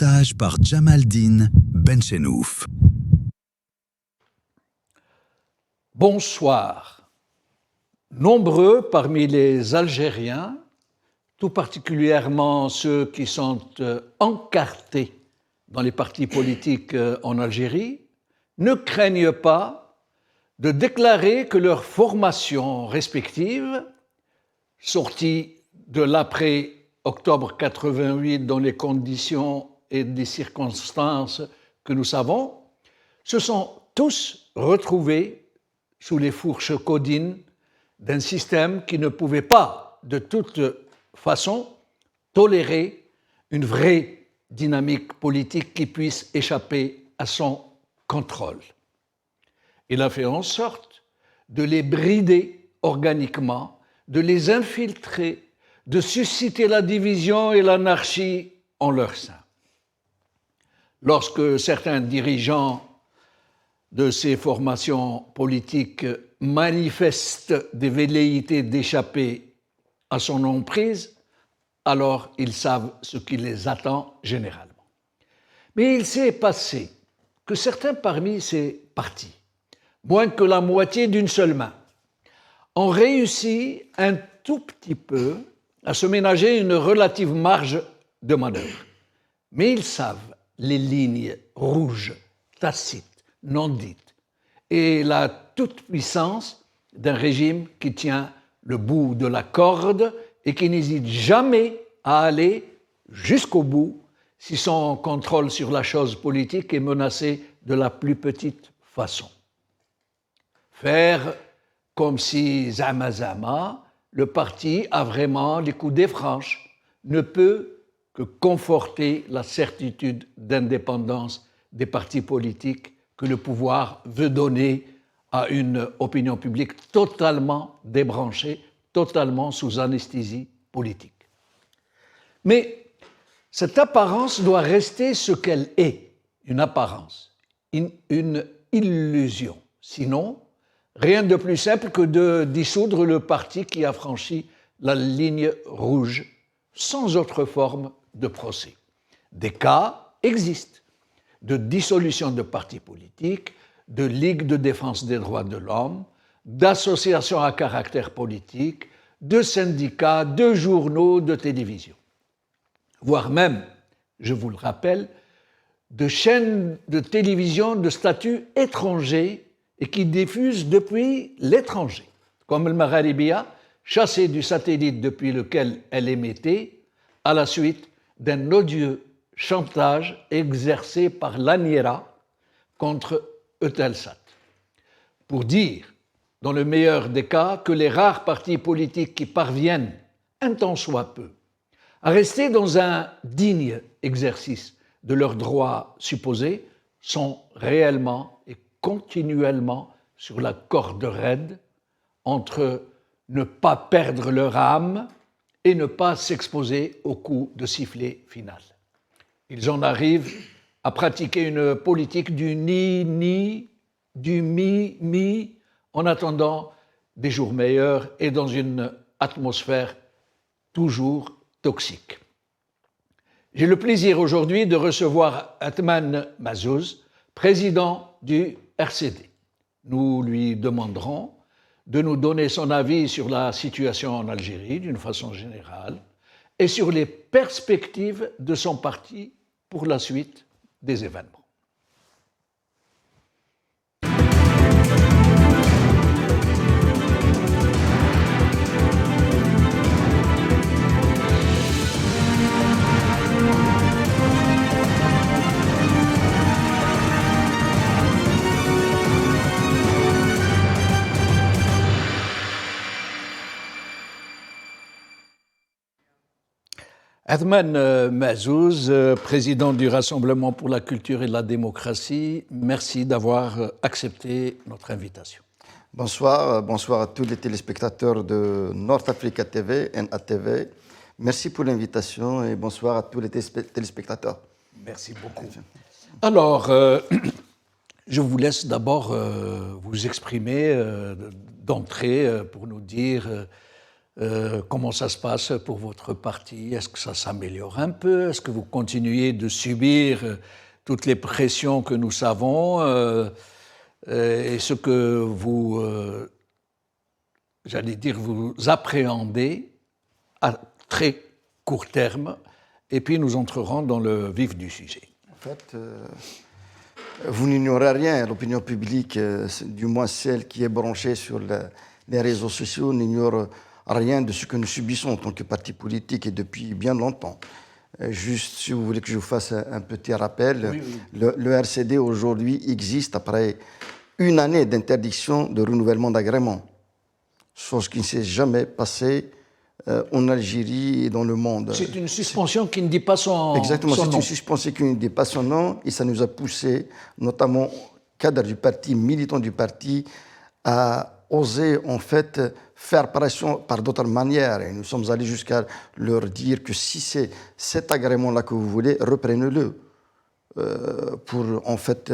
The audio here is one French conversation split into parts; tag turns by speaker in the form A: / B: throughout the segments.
A: reportage par Jamaldine Benchenouf.
B: Bonsoir. Nombreux parmi les Algériens, tout particulièrement ceux qui sont encartés dans les partis politiques en Algérie, ne craignent pas de déclarer que leur formation respective, sortie de l'après-octobre 88 dans les conditions et des circonstances que nous savons, se sont tous retrouvés sous les fourches caudines d'un système qui ne pouvait pas, de toute façon, tolérer une vraie dynamique politique qui puisse échapper à son contrôle. Il a fait en sorte de les brider organiquement, de les infiltrer, de susciter la division et l'anarchie en leur sein. Lorsque certains dirigeants de ces formations politiques manifestent des velléités d'échapper à son emprise, alors ils savent ce qui les attend généralement. Mais il s'est passé que certains parmi ces partis, moins que la moitié d'une seule main, ont réussi un tout petit peu à se ménager une relative marge de manœuvre. Mais ils savent les lignes rouges, tacites, non dites, et la toute-puissance d'un régime qui tient le bout de la corde et qui n'hésite jamais à aller jusqu'au bout si son contrôle sur la chose politique est menacé de la plus petite façon. Faire comme si zama, le parti a vraiment les coudées franches, ne peut que conforter la certitude d'indépendance des partis politiques que le pouvoir veut donner à une opinion publique totalement débranchée, totalement sous anesthésie politique. Mais cette apparence doit rester ce qu'elle est, une apparence, une illusion. Sinon, rien de plus simple que de dissoudre le parti qui a franchi la ligne rouge sans autre forme de procès. Des cas existent de dissolution de partis politiques, de ligues de défense des droits de l'homme, d'associations à caractère politique, de syndicats, de journaux, de télévision. Voire même, je vous le rappelle, de chaînes de télévision de statut étranger et qui diffusent depuis l'étranger, comme le Magharibia, chassé du satellite depuis lequel elle émettait, à la suite d'un odieux chantage exercé par l'ANIRA contre Eutelsat. Pour dire, dans le meilleur des cas, que les rares partis politiques qui parviennent, un tant soit peu, à rester dans un digne exercice de leurs droits supposés, sont réellement et continuellement sur la corde raide entre ne pas perdre leur âme et ne pas s'exposer au coup de sifflet final. Ils en arrivent à pratiquer une politique du ni-ni, du mi-mi, en attendant des jours meilleurs et dans une atmosphère toujours toxique. J'ai le plaisir aujourd'hui de recevoir Athmane Mazzouz, président du RCD. Nous lui demanderons de nous donner son avis sur la situation en Algérie d'une façon générale et sur les perspectives de son parti pour la suite des événements. Athmane Mazzouz, président du Rassemblement pour la culture et la démocratie, merci d'avoir accepté notre invitation.
C: Bonsoir à tous les téléspectateurs de North Africa TV, NATV. Merci pour l'invitation et bonsoir à tous les téléspectateurs.
B: Merci beaucoup. Alors, je vous laisse d'abord vous exprimer d'entrée pour nous dire Comment ça se passe pour votre parti? Est-ce que ça s'améliore un peu? Est-ce que vous continuez de subir toutes les pressions que nous savons? Et ce que vous, j'allais dire, vous appréhendez à très court terme, et puis nous entrerons dans le vif du sujet.
C: En fait, vous n'ignorez rien. L'opinion publique, du moins celle qui est branchée sur les réseaux sociaux, n'ignore rien de ce que nous subissons en tant que parti politique et depuis bien longtemps. Juste, si vous voulez que je vous fasse un petit rappel,
B: oui, oui.
C: Le RCD aujourd'hui existe après une année d'interdiction de renouvellement d'agrément, chose qui ne s'est jamais passée en Algérie et dans le monde.
B: C'est une suspension qui ne dit pas son
C: Exactement,
B: son
C: c'est
B: nom.
C: une suspension qui ne dit pas son nom et ça nous a poussé, notamment cadres du parti, militants du parti, à oser en fait faire pression par d'autres manières. Et nous sommes allés jusqu'à leur dire que si c'est cet agrément-là que vous voulez, reprenez-le. Pour en fait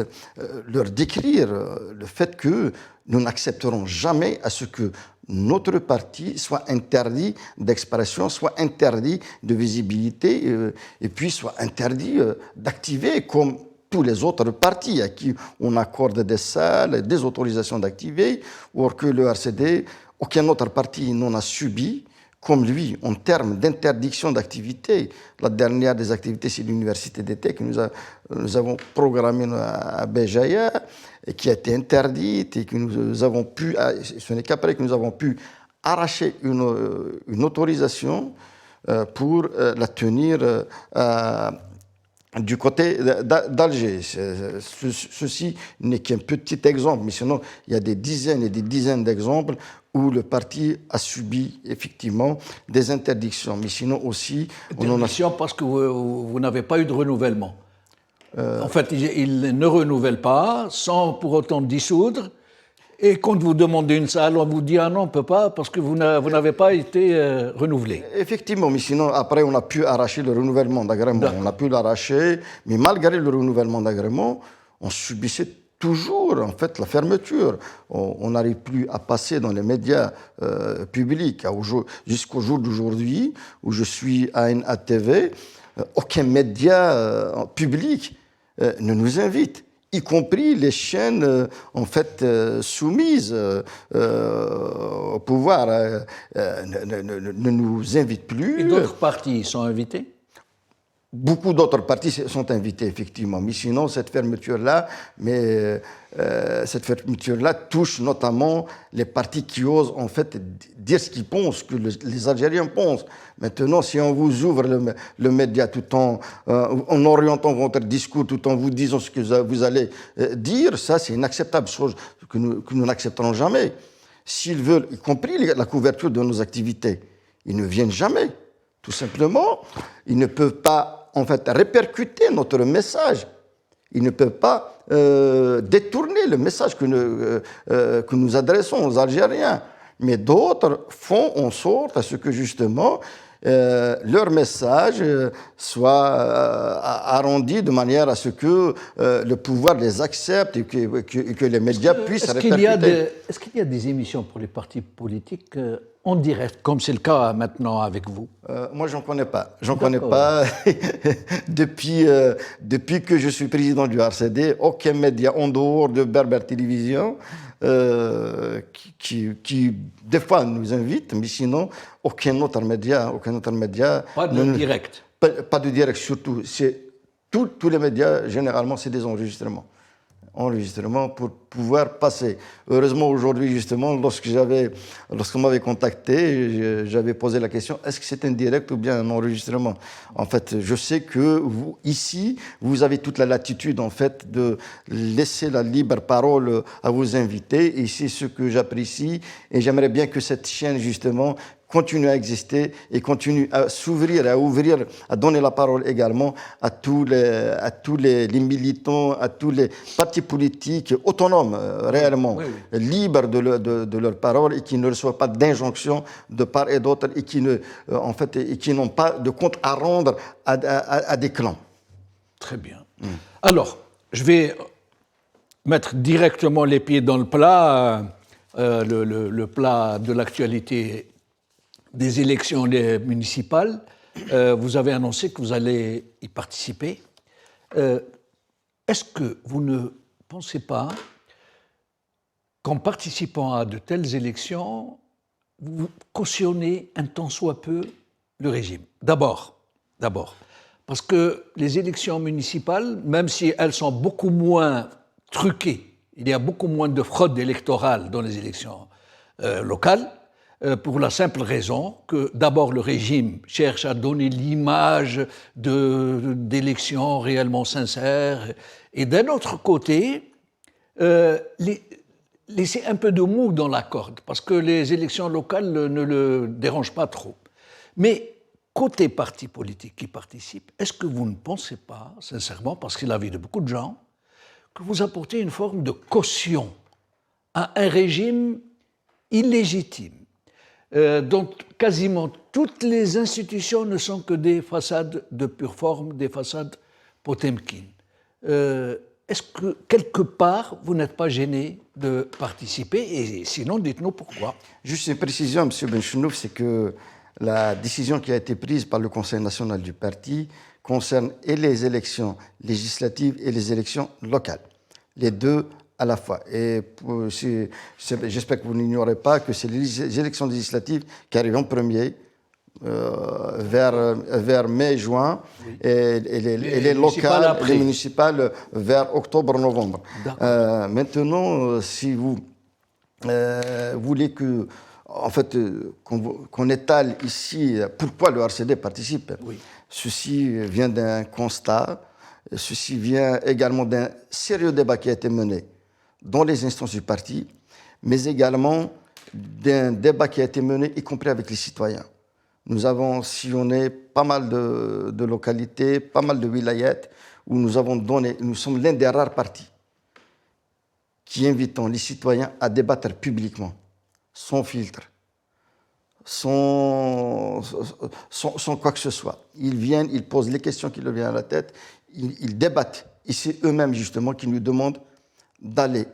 C: leur décrire le fait que nous n'accepterons jamais à ce que notre parti soit interdit d'expression, soit interdit de visibilité et puis soit interdit d'activer comme tous les autres partis à qui on accorde des salles, des autorisations d'activer, or que le RCD, aucun autre parti n'en a subi comme lui, en termes d'interdiction d'activité. La dernière des activités, c'est l'université d'été que nous avons programmée à Béjaïa et qui a été interdite et que nous avons pu, ce n'est qu'après que nous avons pu arracher une autorisation pour la tenir du côté d'Alger. Ceci n'est qu'un petit exemple, mais sinon, il y a des dizaines et des dizaines d'exemples où le parti a subi effectivement des interdictions. Mais sinon aussi...
B: Interdiction parce que vous n'avez pas eu de renouvellement. En fait, il ne renouvelle pas sans pour autant dissoudre. Et quand vous demandez une salle, on vous dit « Ah non, on ne peut pas parce que vous n'avez pas été renouvelé ».
C: Effectivement, mais sinon, après, on a pu arracher le renouvellement d'agrément. On a pu l'arracher, mais malgré le renouvellement d'agrément, on subissait toujours, en fait, la fermeture. On n'arrive plus à passer dans les médias publics. Jusqu'au jour d'aujourd'hui, où je suis à ATV, aucun média public ne nous invite, y compris les chaînes en fait soumises au pouvoir, ne nous invitent plus.
B: Et d'autres partis sont invités?
C: Beaucoup d'autres partis sont invités, effectivement. Mais sinon, cette fermeture-là touche notamment les partis qui osent, en fait, dire ce qu'ils pensent, que les Algériens pensent. Maintenant, si on vous ouvre le média tout en orientant votre discours, tout en vous disant ce que vous allez dire, ça, c'est inacceptable, chose que nous n'accepterons jamais. S'ils veulent, y compris la couverture de nos activités, ils ne viennent jamais. Tout simplement, ils ne peuvent pas en fait répercuter notre message. Ils ne peuvent pas détourner le message que nous adressons aux Algériens. Mais d'autres font en sorte à ce que justement leur message soit arrondi de manière à ce que le pouvoir les accepte et que les médias puissent répercuter.
B: Est-ce qu'il y a des émissions pour les partis politiques en direct, comme c'est le cas maintenant avec vous?
C: Moi, j'en connais pas. J'en connais pas. Depuis que je suis président du RCD, aucun média en dehors de Berber Télévision qui des fois nous invite, mais sinon aucun autre média.
B: Pas de direct.
C: Pas de direct surtout. Tous les médias généralement c'est des enregistrements pour pouvoir passer. Heureusement, aujourd'hui, justement, lorsqu'on m'avait contacté, j'avais posé la question, est-ce que c'est un direct ou bien un enregistrement? En fait, je sais que vous, ici, vous avez toute la latitude, en fait, de laisser la libre parole à vos invités, et c'est ce que j'apprécie, et j'aimerais bien que cette chaîne, justement, continue à exister et continue à s'ouvrir, à ouvrir, à donner la parole également à tous les militants, à tous les partis politiques autonomes, réellement, libres de leur parole et qui ne reçoivent pas d'injonctions de part et d'autre et qui n'ont pas de compte à rendre à des clans.
B: Très bien. Alors, je vais mettre directement les pieds dans le plat, le plat de l'actualité des élections municipales. Vous avez annoncé que vous allez y participer. Est-ce que vous ne pensez pas qu'en participant à de telles élections, vous cautionnez un tant soit peu le régime? D'abord, parce que les élections municipales, même si elles sont beaucoup moins truquées, il y a beaucoup moins de fraude électorale dans les élections locales, pour la simple raison que d'abord le régime cherche à donner l'image d'élections réellement sincères, et d'un autre côté, laisser un peu de mou dans la corde, parce que les élections locales ne le dérangent pas trop. Mais côté partis politiques qui participent, est-ce que vous ne pensez pas, sincèrement, parce que c'est l'avis de beaucoup de gens, que vous apportez une forme de caution à un régime illégitime, dont quasiment toutes les institutions ne sont que des façades de pure forme, des façades Potemkin. Est-ce que, quelque part, vous n'êtes pas gêné de participer? Et sinon, dites-nous pourquoi.
C: Juste une précision, M. Benchenouf, c'est que la décision qui a été prise par le Conseil national du parti concerne et les élections législatives et les élections locales. Les deux à la fois. Et j'espère que vous n'ignorez pas que c'est les élections législatives qui arrivent en premier, vers mai-juin, oui. et les locales, après. Les municipales vers octobre-novembre. Maintenant, si vous voulez que, en fait, qu'on étale ici pourquoi le RCD participe, oui. Ceci vient d'un constat, ceci vient également d'un sérieux débat qui a été mené dans les instances du parti, mais également d'un débat qui a été mené, y compris avec les citoyens. Nous avons sillonné pas mal de localités, pas mal de wilayats, où nous sommes l'un des rares partis qui invitons les citoyens à débattre publiquement, sans filtre, sans quoi que ce soit. Ils viennent, ils posent les questions qui leur viennent à la tête, ils débattent. Et c'est eux-mêmes, justement, qui nous demandent d'aller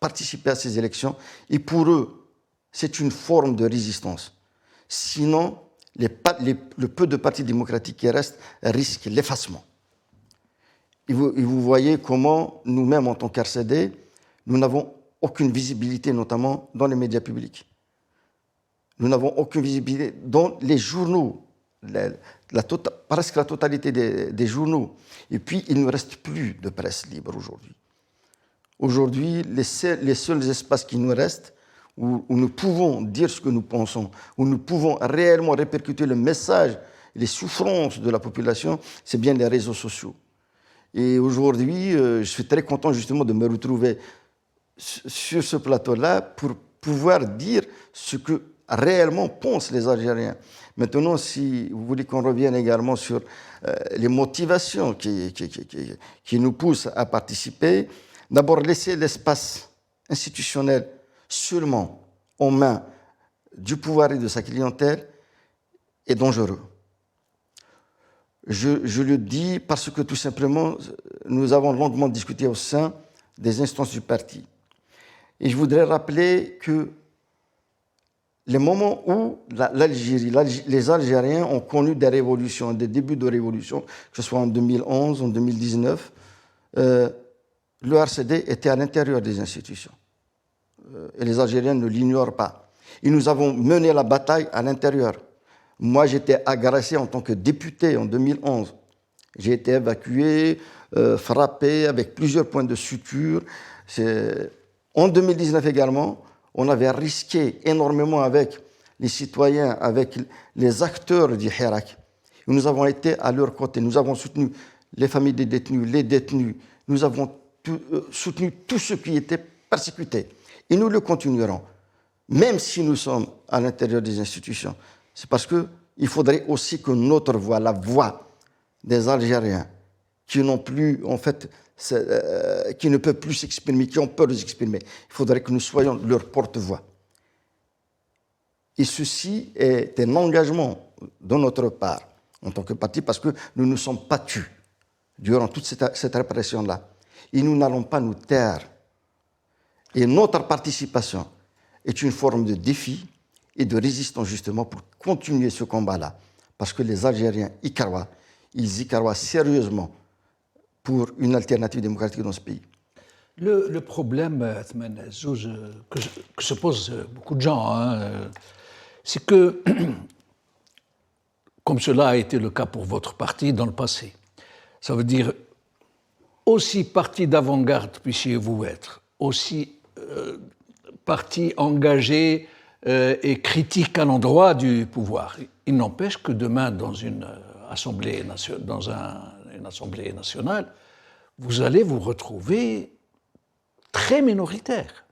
C: participer à ces élections. Et pour eux, c'est une forme de résistance. Sinon, le peu de partis démocratiques qui restent risquent l'effacement. Et vous voyez comment nous-mêmes, en tant qu'RCD, nous n'avons aucune visibilité, notamment dans les médias publics. Nous n'avons aucune visibilité dans les journaux, presque la totalité des journaux. Et puis, il ne reste plus de presse libre aujourd'hui. Aujourd'hui, les seuls espaces qui nous restent, où nous pouvons dire ce que nous pensons, où nous pouvons réellement répercuter le message, les souffrances de la population, c'est bien les réseaux sociaux. Et aujourd'hui, je suis très content justement de me retrouver sur ce plateau-là pour pouvoir dire ce que réellement pensent les Algériens. Maintenant, si vous voulez qu'on revienne également sur les motivations qui nous poussent à participer, d'abord, laisser l'espace institutionnel seulement aux mains du pouvoir et de sa clientèle est dangereux. Je le dis parce que tout simplement, nous avons longuement discuté au sein des instances du parti. Et je voudrais rappeler que les moments où l'Algérie, les Algériens ont connu des révolutions, des débuts de révolution, que ce soit en 2011, en 2019, le RCD était à l'intérieur des institutions. Et les Algériens ne l'ignorent pas. Et nous avons mené la bataille à l'intérieur. Moi, j'étais agressé en tant que député en 2011. J'ai été évacué, frappé avec plusieurs points de suture. En 2019 également, on avait risqué énormément avec les citoyens, avec les acteurs du Hirak. Nous avons été à leur côté. Nous avons soutenu les familles des détenus, les détenus. Nous avons soutenu tous ceux qui étaient persécutés. Et nous le continuerons, même si nous sommes à l'intérieur des institutions. C'est parce qu'il faudrait aussi que notre voix, la voix des Algériens, qui n'ont plus, en fait, qui ne peuvent plus s'exprimer, qui ont peur de s'exprimer, il faudrait que nous soyons leur porte-voix. Et ceci est un engagement de notre part, en tant que parti, parce que nous ne nous sommes pas tus durant toute cette répression-là. Et nous n'allons pas nous taire. Et notre participation est une forme de défi, et de résistance justement pour continuer ce combat-là. Parce que les Algériens y croient, ils y croient sérieusement pour une alternative démocratique dans ce pays.
B: Le problème, Athman Azzouz, que se posent beaucoup de gens, c'est que, comme cela a été le cas pour votre parti dans le passé, ça veut dire, aussi parti d'avant-garde puissiez-vous être, aussi parti engagé et critique à l'endroit du pouvoir. Il n'empêche que demain, dans une assemblée nationale, vous allez vous retrouver très minoritaire.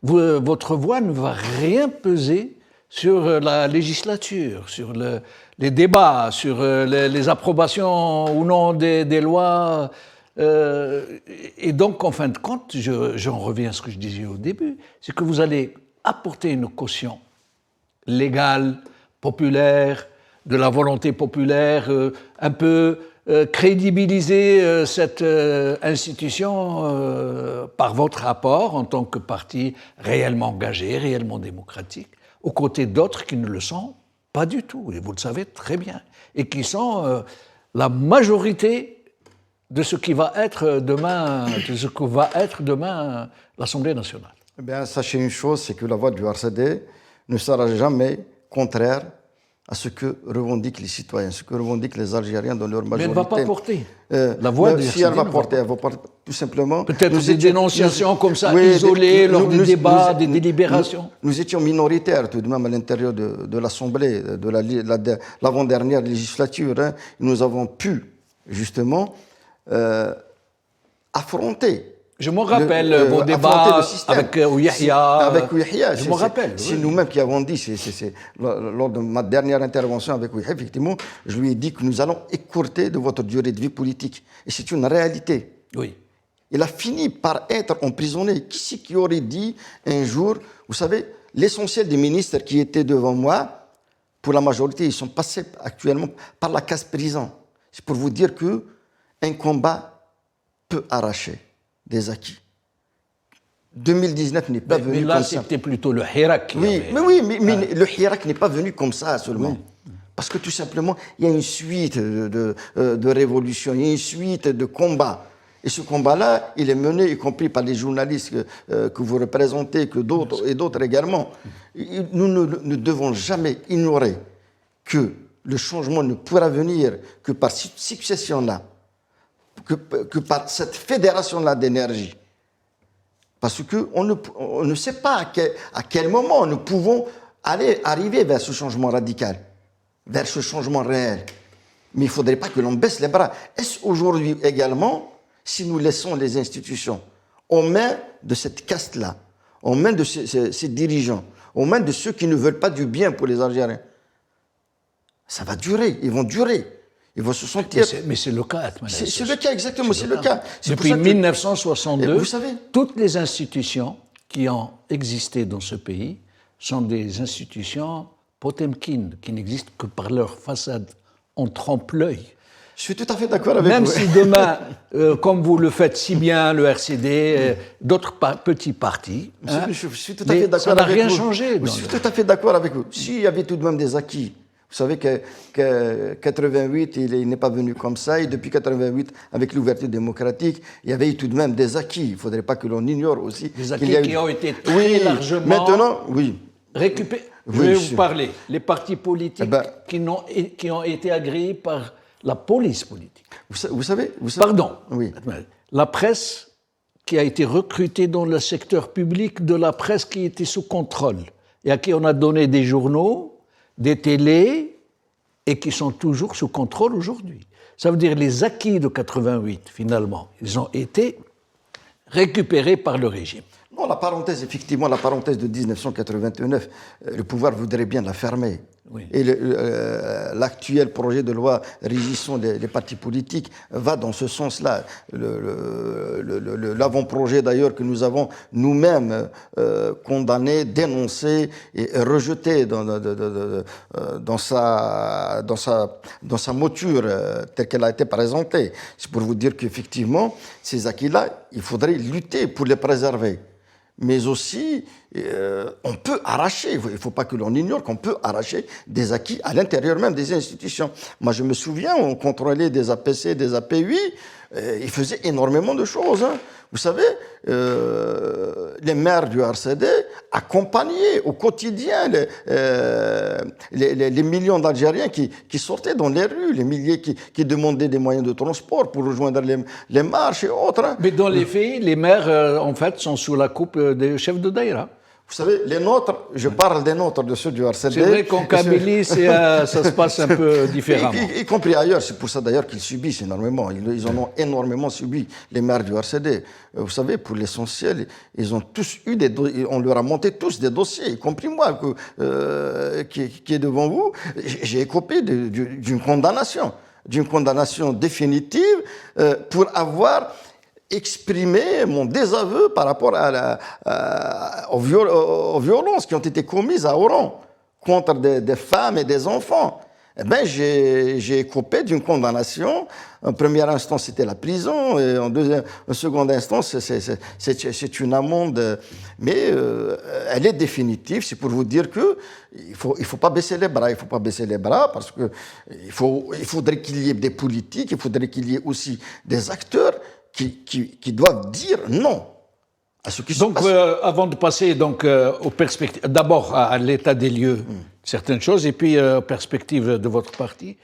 B: Votre voix ne va rien peser sur la législature, sur les débats, sur les approbations ou non des lois. Et donc, en fin de compte, j'en reviens à ce que je disais au début, c'est que vous allez apporter une caution légale, populaire, de la volonté populaire, un peu crédibiliser cette institution par votre apport en tant que parti réellement engagé, réellement démocratique, aux côtés d'autres qui ne le sont pas du tout, et vous le savez très bien, et qui sont la majorité de ce qui va être demain, l'Assemblée nationale.
C: Eh bien, sachez une chose, c'est que la voix du RCD ne sera jamais contraire à ce que revendiquent les citoyens, ce que revendiquent les Algériens dans leur majorité.
B: Mais elle ne va pas porter. La voix du
C: si elle va porter, tout simplement.
B: Peut-être des dénonciations comme ça, isolées, lors des débats, des délibérations.
C: Nous étions minoritaires tout de même à l'intérieur de l'Assemblée, de l'avant-dernière législature. Hein. Nous avons pu, justement, affronter.
B: Je me rappelle vos débats avec Yahya.
C: Avec Yahya,
B: je me rappelle.
C: C'est nous-mêmes qui avons dit, lors de ma dernière intervention avec Yahya, effectivement, je lui ai dit que nous allons écourter de votre durée de vie politique. Et c'est une réalité.
B: Oui.
C: Il a fini par être emprisonné. Qui c'est qui aurait dit un jour, vous savez, l'essentiel des ministres qui étaient devant moi, pour la majorité, ils sont passés actuellement par la case prison. C'est pour vous dire qu'un combat peut arracher des acquis. 2019 n'est pas venu comme ça.
B: Mais là, c'était plutôt le Hirak.
C: Mais le Hirak n'est pas venu comme ça seulement. Oui. Parce que tout simplement, il y a une suite de révolutions, il y a une suite de combats. Et ce combat-là, il est mené, y compris par les journalistes que vous représentez, que d'autres et d'autres également. Nous ne devons jamais ignorer que le changement ne pourra venir que par cette succession-là, que par cette fédération-là d'énergie. Parce qu'on ne sait pas à quel moment nous pouvons arriver vers ce changement radical, vers ce changement réel. Mais il ne faudrait pas que l'on baisse les bras. Est-ce aujourd'hui également, si nous laissons les institutions aux mains de cette caste-là, aux mains de ces dirigeants, aux mains de ceux qui ne veulent pas du bien pour les Algériens, ça va durer, ils vont durer. Ils vont se sentir.
B: Mais c'est le cas,
C: c'est le cas, exactement, c'est le cas.
B: Depuis 1962,
C: vous savez,
B: toutes les institutions qui ont existé dans ce pays sont des institutions potemkines, qui n'existent que par leur façade. On trompe l'œil.
C: Je suis tout à fait d'accord avec vous.
B: Même si demain, comme vous le faites si bien, le RCD, d'autres petits partis,
C: je suis tout à fait d'accord
B: ça n'a rien changé.
C: Je suis tout à fait d'accord avec vous. S'il y avait tout de même des acquis. Vous savez que 88, il n'est pas venu comme ça, et depuis 88, avec l'ouverture démocratique, il y avait eu tout de même des acquis. Il ne faudrait pas que l'on ignore aussi.
B: Des acquis qui ont été très largement
C: maintenant,
B: récupérés. Je vais vous parler. Les partis politiques qui ont été agréés par la police politique.
C: Vous savez
B: Pardon.
C: Oui.
B: La presse qui a été recrutée dans le secteur public, de la presse qui était sous contrôle, et à qui on a donné des journaux, des télés, et qui sont toujours sous contrôle aujourd'hui. Ça veut dire les acquis de 88, finalement, ils ont été récupérés par le régime.
C: Non, la parenthèse de 1989, le pouvoir voudrait bien la fermer.
B: Oui.
C: Et l'actuel projet de loi régissant les partis politiques va dans ce sens-là. L'avant-projet d'ailleurs que nous avons nous-mêmes condamné, dénoncé et rejeté dans sa mouture telle qu'elle a été présentée. C'est pour vous dire qu'effectivement, ces acquis-là, il faudrait lutter pour les préserver. mais aussi on peut arracher, il ne faut pas que l'on ignore qu'on peut arracher des acquis à l'intérieur même des institutions. Moi, je me souviens, on contrôlait des APC, des APUI, ils faisaient énormément de choses. Hein. Vous savez, les maires du RCD accompagnaient au quotidien les millions d'Algériens qui sortaient dans les rues, les milliers qui demandaient des moyens de transport pour rejoindre les marches et autres. Hein.
B: Mais dans les faits, les maires, en fait, sont sous la coupe des chefs de daïra.
C: Vous savez, les nôtres, je parle des nôtres, de ceux du RCD.
B: C'est vrai qu'en Kabylie, ça se passe un peu différemment.
C: Y compris ailleurs, c'est pour ça d'ailleurs qu'ils subissent énormément. Ils en ont énormément subi, les maires du RCD. Vous savez, pour l'essentiel, ils ont tous eu on leur a monté tous des dossiers, y compris moi, qui est devant vous. J'ai écopé d'une condamnation définitive pour avoir exprimer mon désaveu par rapport aux violences qui ont été commises à Oran contre des femmes et des enfants. Eh bien, j'ai écopé d'une condamnation. En première instance, c'était la prison, et en seconde instance, c'est une amende. Mais elle est définitive. C'est pour vous dire que il faut pas baisser les bras. Il faut pas baisser les bras parce que il faudrait qu'il y ait des politiques, il faudrait qu'il y ait aussi des acteurs qui doivent dire non à ce qui se passe.
B: Donc, avant de passer aux perspectives, d'abord à l'état des lieux, certaines choses, et puis aux perspectives de votre parti.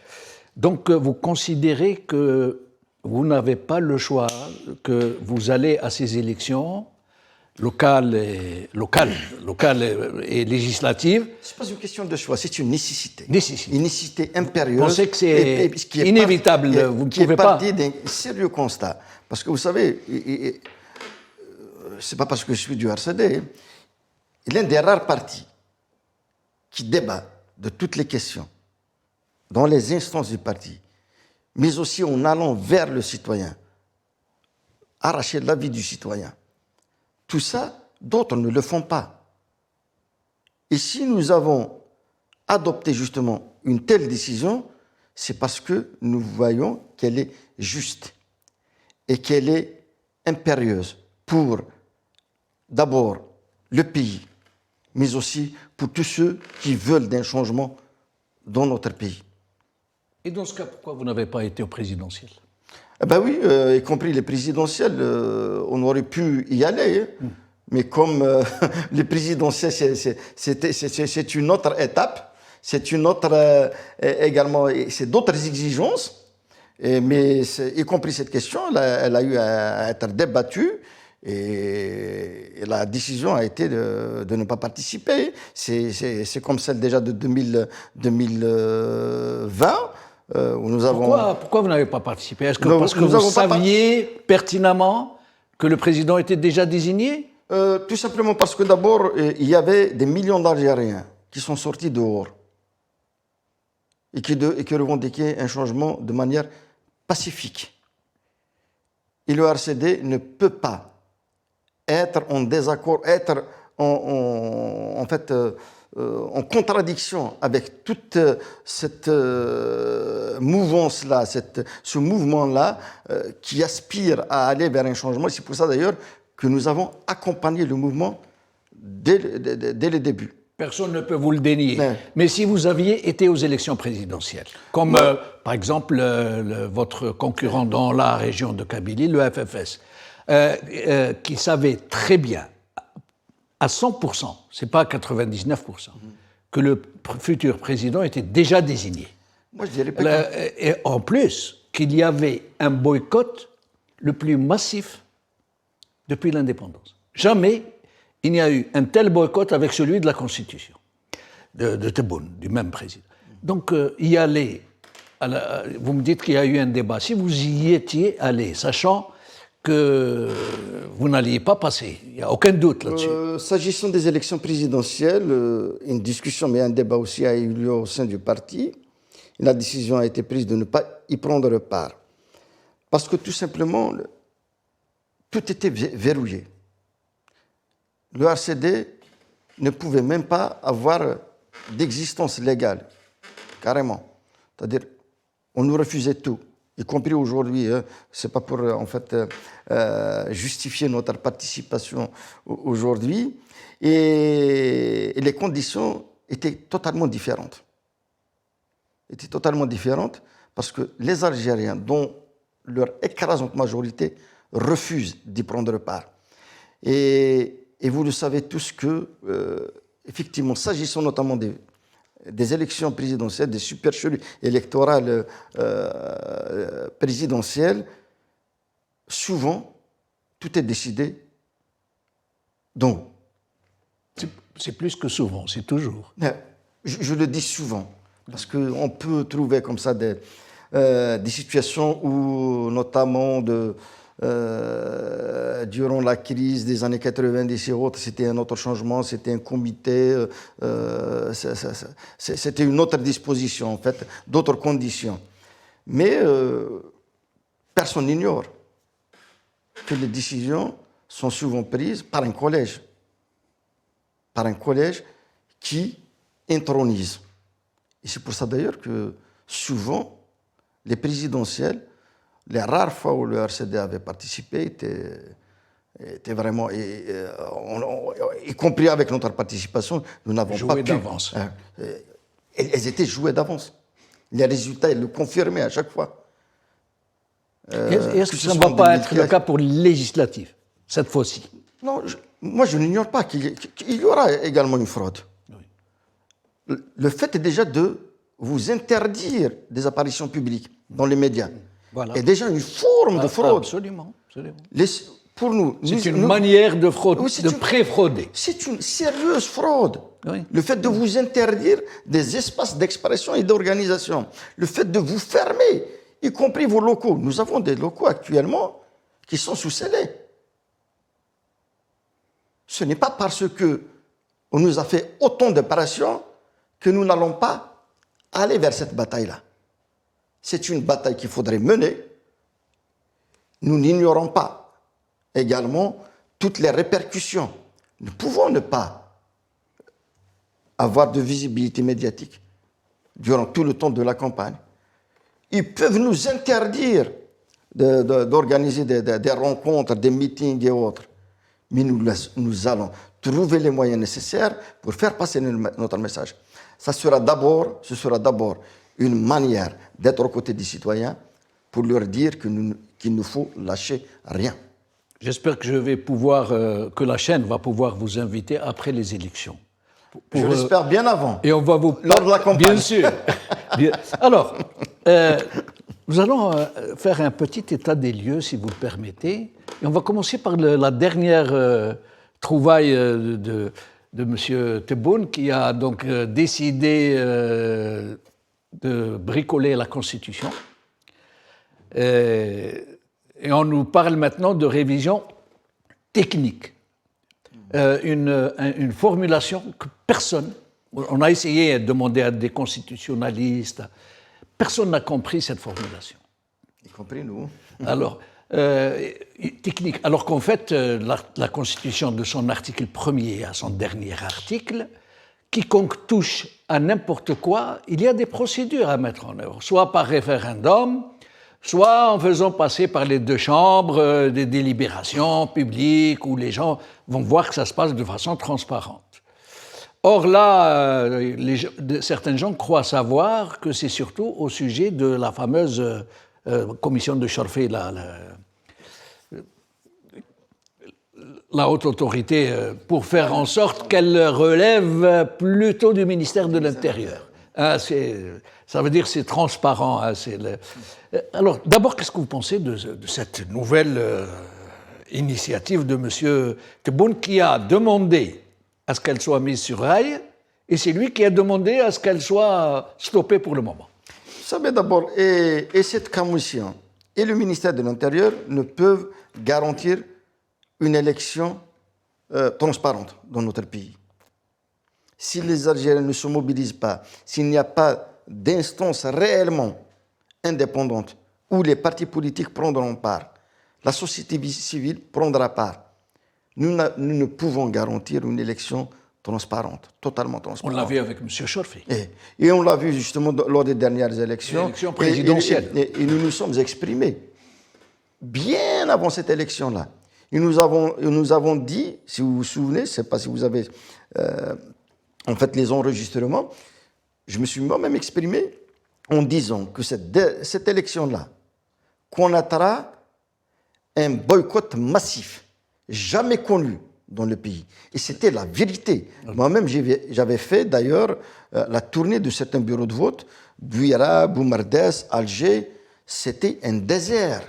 B: Donc, vous considérez que vous n'avez pas le choix, que vous allez à ces élections locales et législatives.
C: Ce n'est pas une question de choix, c'est une nécessité. Une
B: Nécessité.
C: nécessité impérieuse.
B: Vous pensez que c'est inévitable, vous ne pouvez pas.
C: Qui est partie d'un sérieux constat. Parce que vous savez, ce n'est pas parce que je suis du RCD, l'un des rares partis qui débat de toutes les questions dans les instances du parti, mais aussi en allant vers le citoyen, arracher l'avis du citoyen. Tout ça, d'autres ne le font pas. Et si nous avons adopté justement une telle décision, c'est parce que nous voyons qu'elle est juste et qu'elle est impérieuse pour d'abord le pays, mais aussi pour tous ceux qui veulent d'un changement dans notre pays.
B: Et dans ce cas, pourquoi vous n'avez pas été au présidentiel ?
C: Eh ben oui, y compris les présidentielles, on aurait pu y aller, hein. Mais comme les présidentielles, c'est une autre étape, c'est une autre également, c'est d'autres exigences. Mais y compris cette question, elle a eu à être débattue et la décision a été de ne pas participer. C'est comme celle déjà de 2020 où nous avons...
B: Pourquoi vous n'avez pas participé ? Est-ce que parce que vous saviez pertinemment que le président était déjà désigné ?
C: Tout simplement parce que d'abord, il y avait des millions d'Algériens qui sont sortis dehors et qui revendiquaient un changement de manière pacifique. Et le RCD ne peut pas être en désaccord, être en contradiction avec toute cette mouvance-là, ce mouvement-là qui aspire à aller vers un changement. C'est pour ça d'ailleurs que nous avons accompagné le mouvement dès le début.
B: Personne ne peut vous le dénier.
C: Ouais.
B: Mais si vous aviez été aux élections présidentielles, comme par exemple votre concurrent dans la région de Kabylie, le FFS, qui savait très bien, à 100%, c'est pas à 99%, que le futur président était déjà désigné.
C: Moi, je dirais pas
B: Et en plus, qu'il y avait un boycott le plus massif depuis l'indépendance. Jamais il n'y a eu un tel boycott avec celui de la Constitution, de Tebboune, du même président. Donc, y aller, vous me dites qu'il y a eu un débat. Si vous y étiez allé, sachant que vous n'alliez pas passer, il n'y a aucun doute là-dessus.
C: S'agissant des élections présidentielles, une discussion, mais un débat aussi a eu lieu au sein du parti. La décision a été prise de ne pas y prendre part. Parce que tout simplement, tout était verrouillé. Le RCD ne pouvait même pas avoir d'existence légale, carrément. C'est-à-dire, on nous refusait tout. y compris aujourd'hui. C'est pas pour en fait justifier notre participation aujourd'hui. Et les conditions étaient totalement différentes. Parce que les Algériens, dont leur écrasante majorité, refusent d'y prendre part. Et vous le savez tous que, effectivement, s'agissant notamment des élections présidentielles, des supercheries électorales présidentielles, souvent, tout est décidé d'en haut.
B: C'est plus que souvent, c'est toujours.
C: Je le dis souvent, parce qu'on peut trouver comme ça des situations où, notamment, durant la crise des années 90 et autres, c'était un autre changement, c'était un comité, c'était une autre disposition, en fait, d'autres conditions. Mais personne n'ignore que les décisions sont souvent prises par un collège qui intronise. Et c'est pour ça d'ailleurs que souvent, les présidentielles, les rares fois où le RCD avait participé, étaient vraiment, y compris avec notre participation, nous n'avons pas pu.
B: Jouées d'avance.
C: Elles étaient jouées d'avance. Les résultats, ils le confirmaient à chaque fois.
B: Est-ce que ça ne va pas être le cas pour les législatives, cette fois-ci?
C: Non, moi je n'ignore pas qu'il y aura également une fraude. Oui. Le fait est déjà de vous interdire des apparitions publiques dans les médias. Voilà. Est déjà une forme de fraude.
B: Absolument.
C: Pour nous,
B: c'est une manière de fraude, de pré-frauder.
C: C'est une sérieuse fraude.
B: Oui.
C: Le fait de vous interdire des espaces d'expression et d'organisation. Le fait de vous fermer, y compris vos locaux. Nous avons des locaux actuellement qui sont sous scellés. Ce n'est pas parce qu'on nous a fait autant d'opérations que nous n'allons pas aller vers cette bataille-là. C'est une bataille qu'il faudrait mener. Nous n'ignorons pas également toutes les répercussions. Nous pouvons ne pas avoir de visibilité médiatique durant tout le temps de la campagne. Ils peuvent nous interdire d'organiser des rencontres, des meetings et autres. Mais nous allons trouver les moyens nécessaires pour faire passer notre message. Ce sera d'abord une manière d'être aux côtés des citoyens pour leur dire qu'il ne faut lâcher rien.
B: J'espère que que la chaîne va pouvoir vous inviter après les élections.
C: Je l'espère bien avant.
B: Et on va vous
C: lors de la campagne.
B: Bien sûr. Alors, nous allons faire un petit état des lieux, si vous le permettez. Et on va commencer par la dernière trouvaille de M. Tebboune, qui a donc décidé de bricoler la Constitution. Et on nous parle maintenant de révision technique. Une formulation que personne, on a essayé de demander à des constitutionnalistes, personne n'a compris cette formulation.
C: Y compris nous.
B: Alors, technique. Alors qu'en fait, la Constitution, de son article 1er à son dernier article, quiconque touche à n'importe quoi, il y a des procédures à mettre en œuvre, soit par référendum, soit en faisant passer par les deux chambres des délibérations publiques où les gens vont voir que ça se passe de façon transparente. Or là, certains gens croient savoir que c'est surtout au sujet de la fameuse commission de Chorfé, la haute autorité, pour faire en sorte qu'elle relève plutôt du ministère de l'Intérieur. Ça veut dire que c'est transparent. Alors, d'abord, qu'est-ce que vous pensez de cette nouvelle initiative de M. Tebboune qui a demandé à ce qu'elle soit mise sur rail, et c'est lui qui a demandé à ce qu'elle soit stoppée pour le moment?
C: Vous savez d'abord, et cette commission et le ministère de l'Intérieur ne peuvent garantir une élection transparente dans notre pays. Si les Algériens ne se mobilisent pas, s'il n'y a pas d'instance réellement indépendante où les partis politiques prendront part, la société civile prendra part, nous ne pouvons garantir une élection transparente, totalement
B: On
C: transparente.
B: l'a vu avec M. Chorfi.
C: Et on l'a vu justement lors des dernières élections.
B: L'élection présidentielle.
C: Et nous nous sommes exprimés bien avant cette élection-là. Et nous avons dit, si vous vous souvenez, je ne sais pas si vous avez en fait les enregistrements, je me suis moi-même exprimé en disant que cette élection-là connaîtra un boycott massif, jamais connu dans le pays. Et c'était la vérité. Moi-même, j'avais fait d'ailleurs la tournée de certains bureaux de vote, Bouira, Boumardès, Alger, c'était un désert.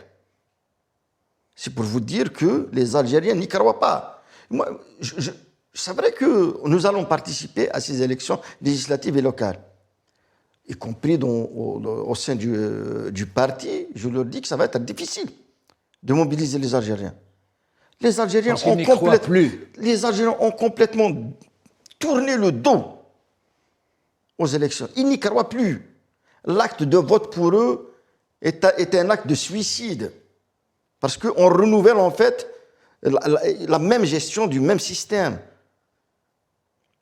C: C'est pour vous dire que les Algériens n'y croient pas. Moi, c'est vrai que nous allons participer à ces élections législatives et locales, y compris au sein du parti. Je leur dis que ça va être difficile de mobiliser les Algériens. Les Algériens ont complètement tourné le dos aux élections. Ils n'y croient plus. L'acte de vote pour eux est un acte de suicide. Parce qu'on renouvelle en fait la même gestion du même système.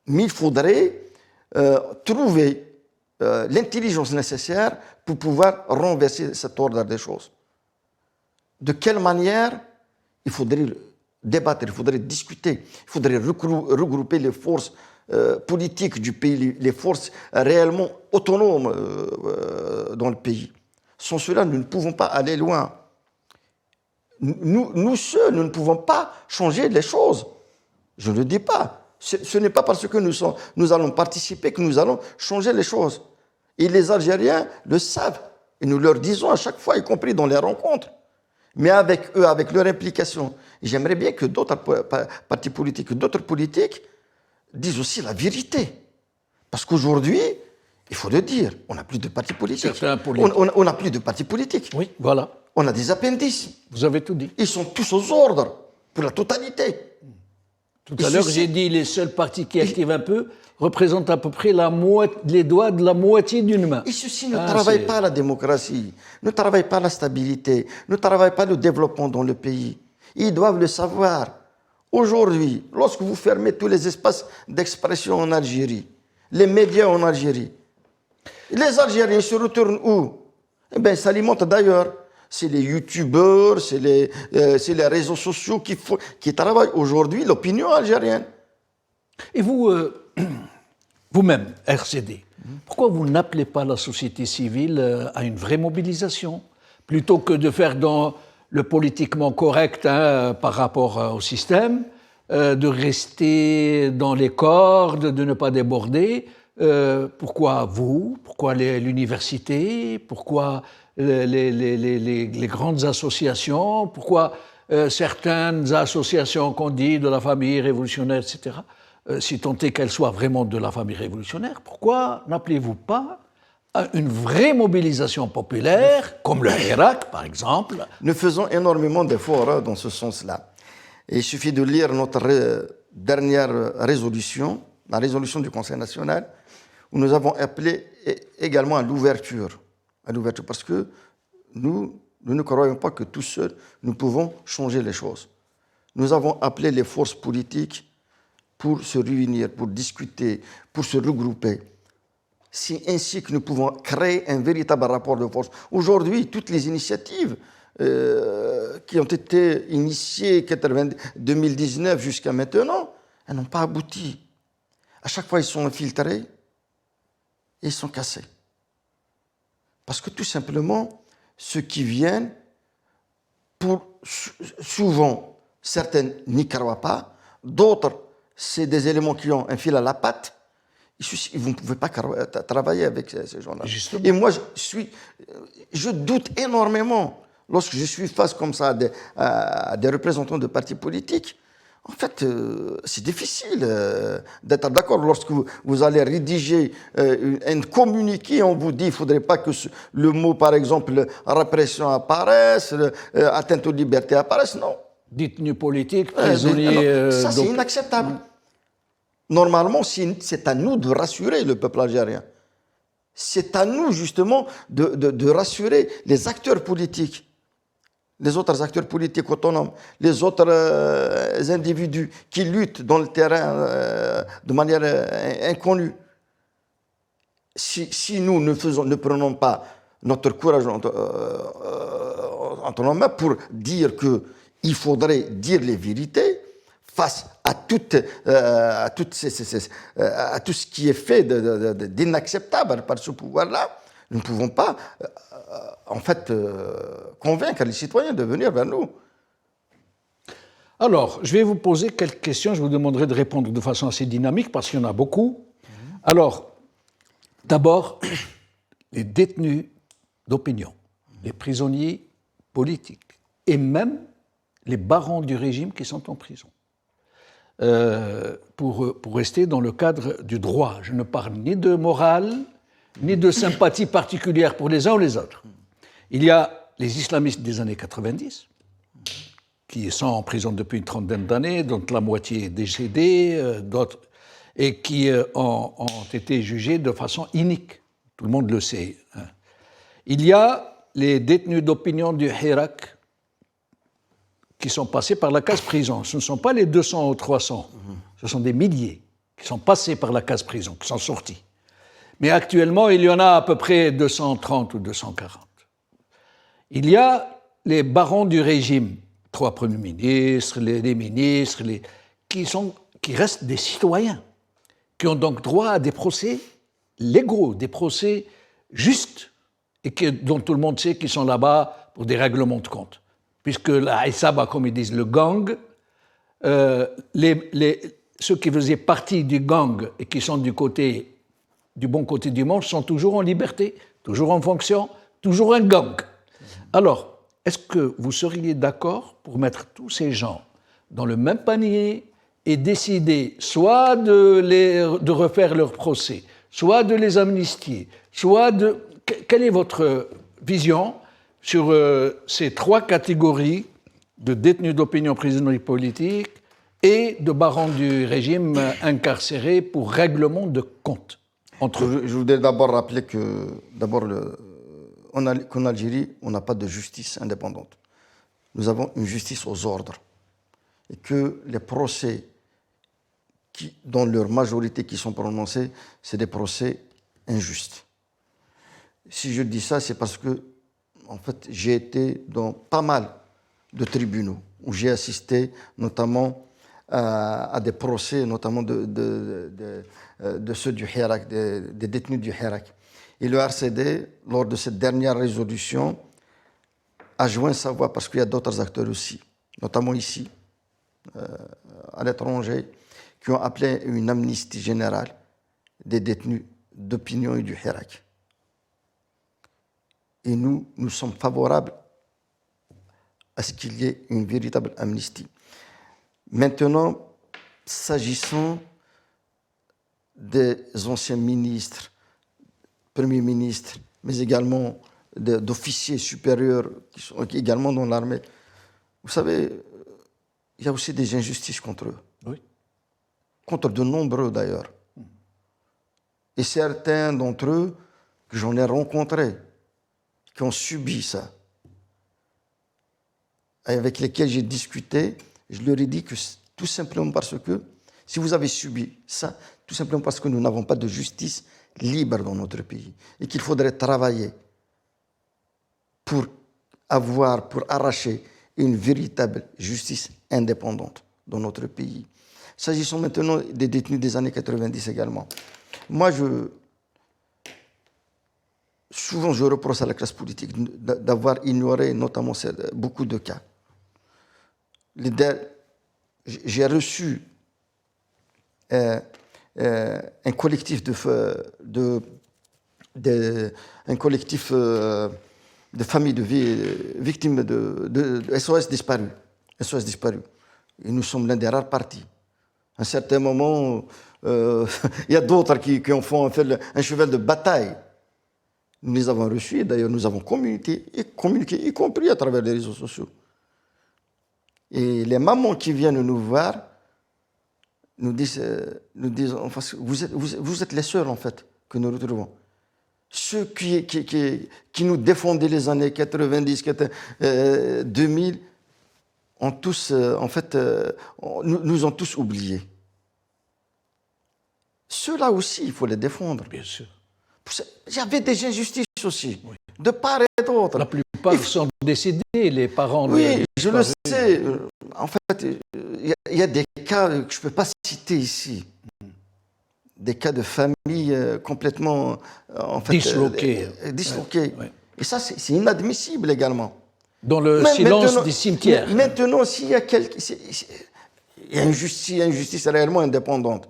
C: Mais il faudrait trouver l'intelligence nécessaire pour pouvoir renverser cet ordre des choses. De quelle manière? Il faudrait débattre, il faudrait discuter, il faudrait regrouper les forces politiques du pays, les forces réellement autonomes dans le pays. Sans cela, nous ne pouvons pas aller loin. Nous seuls, nous ne pouvons pas changer les choses. Je ne le dis pas. Ce n'est pas parce que nous allons participer que nous allons changer les choses. Et les Algériens le savent. Et nous leur disons à chaque fois, y compris dans les rencontres. Mais avec eux, avec leur implication, j'aimerais bien que d'autres partis politiques, d'autres politiques disent aussi la vérité. Parce qu'aujourd'hui, il faut le dire, on n'a plus de partis politiques. On n'a plus de partis politiques.
B: Oui, voilà.
C: On a des appendices.
B: Vous avez tout dit.
C: Ils sont tous aux ordres, pour la totalité.
B: Tout à l'heure, j'ai dit les seuls partis qui activent un peu représentent à peu près les doigts de la moitié d'une main.
C: Et ceux-ci ne travaillent pas la démocratie, ne travaillent pas la stabilité, ne travaillent pas le développement dans le pays. Ils doivent le savoir. Aujourd'hui, lorsque vous fermez tous les espaces d'expression en Algérie, les médias en Algérie, les Algériens se retournent où? Eh bien, ils s'alimentent d'ailleurs. C'est les youtubeurs, c'est les réseaux sociaux qui travaillent aujourd'hui l'opinion algérienne.
B: Et vous, vous-même, RCD, pourquoi vous n'appelez pas la société civile à une vraie mobilisation, plutôt que de faire dans le politiquement correct par rapport au système, de rester dans les cordes, de ne pas déborder? Pourquoi vous? Pourquoi l'université? Pourquoi les grandes associations? Pourquoi certaines associations qu'on dit de la famille révolutionnaire, etc., si tant est qu'elles soient vraiment de la famille révolutionnaire, pourquoi n'appelez-vous pas à une vraie mobilisation populaire, comme le Hirak, par exemple?
C: Nous faisons énormément d'efforts dans ce sens-là. Et il suffit de lire notre dernière résolution, la résolution du Conseil national, où nous avons appelé également à l'ouverture, parce que nous ne croyons pas que tout seuls, nous pouvons changer les choses. Nous avons appelé les forces politiques pour se réunir, pour discuter, pour se regrouper. C'est ainsi que nous pouvons créer un véritable rapport de force. Aujourd'hui, toutes les initiatives qui ont été initiées 2019 jusqu'à maintenant, elles n'ont pas abouti. À chaque fois, ils sont infiltrés et ils sont cassés. Parce que tout simplement, ceux qui viennent, souvent, certains n'y croient pas, d'autres, c'est des éléments qui ont un fil à la patte. Vous ne pouvez pas travailler avec ces gens-là. Justement. Et moi, je doute énormément lorsque je suis face comme ça à des représentants de partis politiques. En fait, c'est difficile d'être d'accord lorsque vous allez rédiger un communiqué, on vous dit qu'il ne faudrait pas que le mot, par exemple, répression apparaisse, atteinte aux libertés apparaisse, non.
B: Détenu politique, prisonnier...
C: ça, c'est inacceptable. Normalement, c'est à nous de rassurer le peuple algérien. C'est à nous, justement, de rassurer les acteurs politiques. les autres acteurs politiques autonomes, les autres individus qui luttent dans le terrain de manière inconnue. Si nous ne prenons pas notre courage entre nos mains pour dire qu'il faudrait dire les vérités face à tout ce qui est fait d'inacceptable par ce pouvoir-là, nous ne pouvons pas, convaincre les citoyens de venir vers nous.
B: Alors, je vais vous poser quelques questions. Je vous demanderai de répondre de façon assez dynamique parce qu'il y en a beaucoup. Alors, d'abord, les détenus d'opinion, les prisonniers politiques et même les barons du régime qui sont en prison. Pour rester dans le cadre du droit. Je ne parle ni de morale, ni de sympathie particulière pour les uns ou les autres. Il y a les islamistes des années 90, qui sont en prison depuis une trentaine d'années, dont la moitié est décédée, d'autres, et qui ont été jugés de façon inique. Tout le monde le sait. Il y a les détenus d'opinion du Hirak, qui sont passés par la case prison. Ce ne sont pas les 200 ou 300, ce sont des milliers qui sont passés par la case prison, qui sont sortis. Mais actuellement, il y en a à peu près 230 ou 240. Il y a les barons du régime, 3 premiers ministres, les ministres, qui restent des citoyens, qui ont donc droit à des procès légaux, des procès justes, et dont tout le monde sait qu'ils sont là-bas pour des règlements de compte. Puisque la Isaba, comme ils disent, le gang, ceux qui faisaient partie du gang et qui sont du bon côté du manche sont toujours en liberté, toujours en fonction, toujours un gang. Alors, est-ce que vous seriez d'accord pour mettre tous ces gens dans le même panier et décider soit de refaire leur procès, soit de les amnistier, soit de... Quelle est votre vision sur ces 3 catégories de détenus d'opinion prisonniers politiques et de barons du régime incarcérés pour règlement de compte entre eux?
C: Je voudrais d'abord rappeler qu'en Algérie, on n'a pas de justice indépendante. Nous avons une justice aux ordres. Et que les procès, dans leur majorité qui sont prononcés, c'est des procès injustes. Si je dis ça, c'est parce que en fait, j'ai été dans pas mal de tribunaux où j'ai assisté notamment à des procès, notamment de ceux du Hirak, des détenus du Hirak. Et le RCD, lors de cette dernière résolution, a joint sa voix, parce qu'il y a d'autres acteurs aussi, notamment ici, à l'étranger, qui ont appelé une amnistie générale des détenus d'opinion et du Hirak. Et nous sommes favorables à ce qu'il y ait une véritable amnistie. Maintenant, s'agissant des anciens ministres, premiers ministres, mais également d'officiers supérieurs qui sont également dans l'armée, vous savez, il y a aussi des injustices contre eux.
B: Oui.
C: Contre de nombreux d'ailleurs. Et certains d'entre eux que j'en ai rencontrés, qui ont subi ça, avec lesquels j'ai discuté, je leur ai dit que tout simplement parce que, si vous avez subi ça, tout simplement parce que nous n'avons pas de justice libre dans notre pays et qu'il faudrait travailler pour arracher une véritable justice indépendante dans notre pays. S'agissant maintenant des détenus des années 90 également, moi souvent je reproche à la classe politique d'avoir ignoré notamment beaucoup de cas. J'ai reçu un collectif de familles de victimes de SOS disparus. SOS disparus. Et nous sommes l'un des rares partis. À un certain moment, il y a d'autres qui ont fait un cheval de bataille. Nous les avons reçus, d'ailleurs nous avons communiqué, y compris à travers les réseaux sociaux. Et les mamans qui viennent nous voir nous disent enfin, vous êtes les seuls en fait que nous retrouvons. Ceux qui nous défendaient les années 90, 2000, ont tous, en fait, nous ont tous oubliés. Ceux-là aussi, il faut les défendre.
B: Bien sûr.
C: Il y avait des injustices aussi, de part et d'autre.
B: La plupart sont décédés, les parents.
C: Oui, je le sais. En fait, il y a des cas que je ne peux pas citer ici. Des cas de famille complètement en fait,
B: disloqués.
C: Disloqués.
B: Ouais.
C: Et ça, c'est inadmissible également.
B: Dans le silence des cimetières.
C: Maintenant, s'il y a il y a une justice réellement indépendante,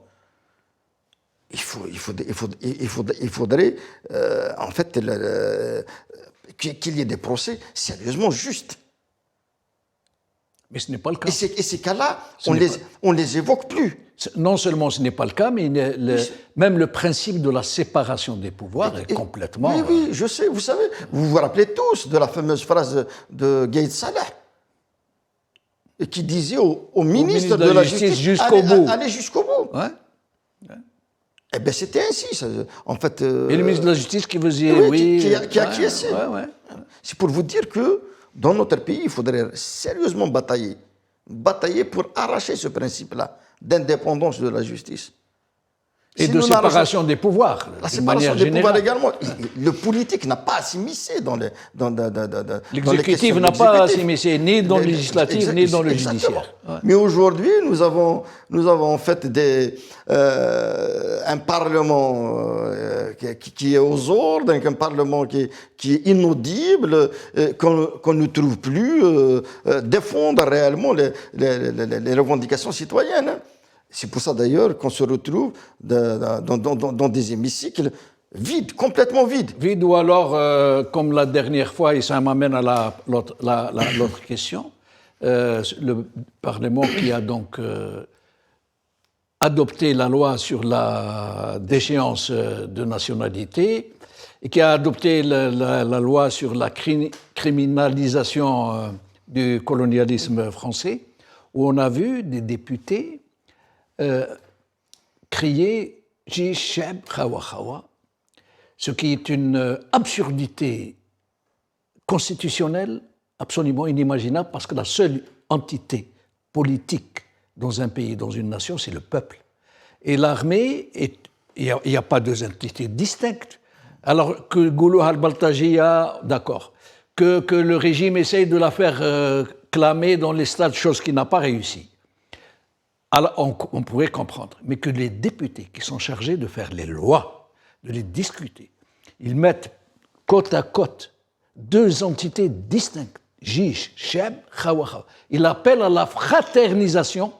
C: il faudrait en fait qu'il y ait des procès sérieusement justes.
B: Mais ce n'est pas le cas.
C: Et ces cas-là, on les évoque plus.
B: Non seulement ce n'est pas le cas, mais même le principe de la séparation des pouvoirs est complètement...
C: Oui, oui, je sais, vous savez, vous vous rappelez tous de la fameuse phrase de Gaïd Salah, qui disait au ministre de la Justice
B: jusqu'au bout.
C: Allez jusqu'au bout.
B: Ouais.
C: Eh bien, c'était ainsi. Ça, en fait,
B: et le ministre de la Justice qui faisait...
C: qui acquiesçait.
B: Ouais.
C: C'est pour vous dire que dans notre pays, il faudrait sérieusement batailler pour arracher ce principe-là d'indépendance de la justice.
B: Et de séparation des pouvoirs,
C: la séparation des pouvoirs également. Le politique n'a pas à s'immiscer dans
B: l'exécutif n'a pas à s'immiscer ni dans le législatif ni dans le judiciaire.
C: Ouais. Mais aujourd'hui, nous avons en fait un parlement qui est aux ordres, un parlement qui est inaudible, qu'on ne trouve plus défendre réellement les revendications citoyennes. C'est pour ça d'ailleurs qu'on se retrouve dans des hémicycles vides, complètement vides.
B: Vides ou alors, comme la dernière fois, et ça m'amène à l'autre question, le Parlement qui a donc adopté la loi sur la déchéance de nationalité et qui a adopté la loi sur la criminalisation du colonialisme français, où on a vu des députés crier « Jisheb Khawa Khawa », ce qui est une absurdité constitutionnelle absolument inimaginable parce que la seule entité politique dans un pays, dans une nation, c'est le peuple. Et l'armée, il n'y a pas deux entités distinctes. Alors que Goulou al-Baltajia, d'accord, que le régime essaye de la faire clamer dans les stades, chose qui n'a pas réussi. Alors, on pourrait comprendre, mais que les députés qui sont chargés de faire les lois, de les discuter, ils mettent côte à côte deux entités distinctes, Jish, Sheb, Khawa Khawa. Il appelle à la fraternisation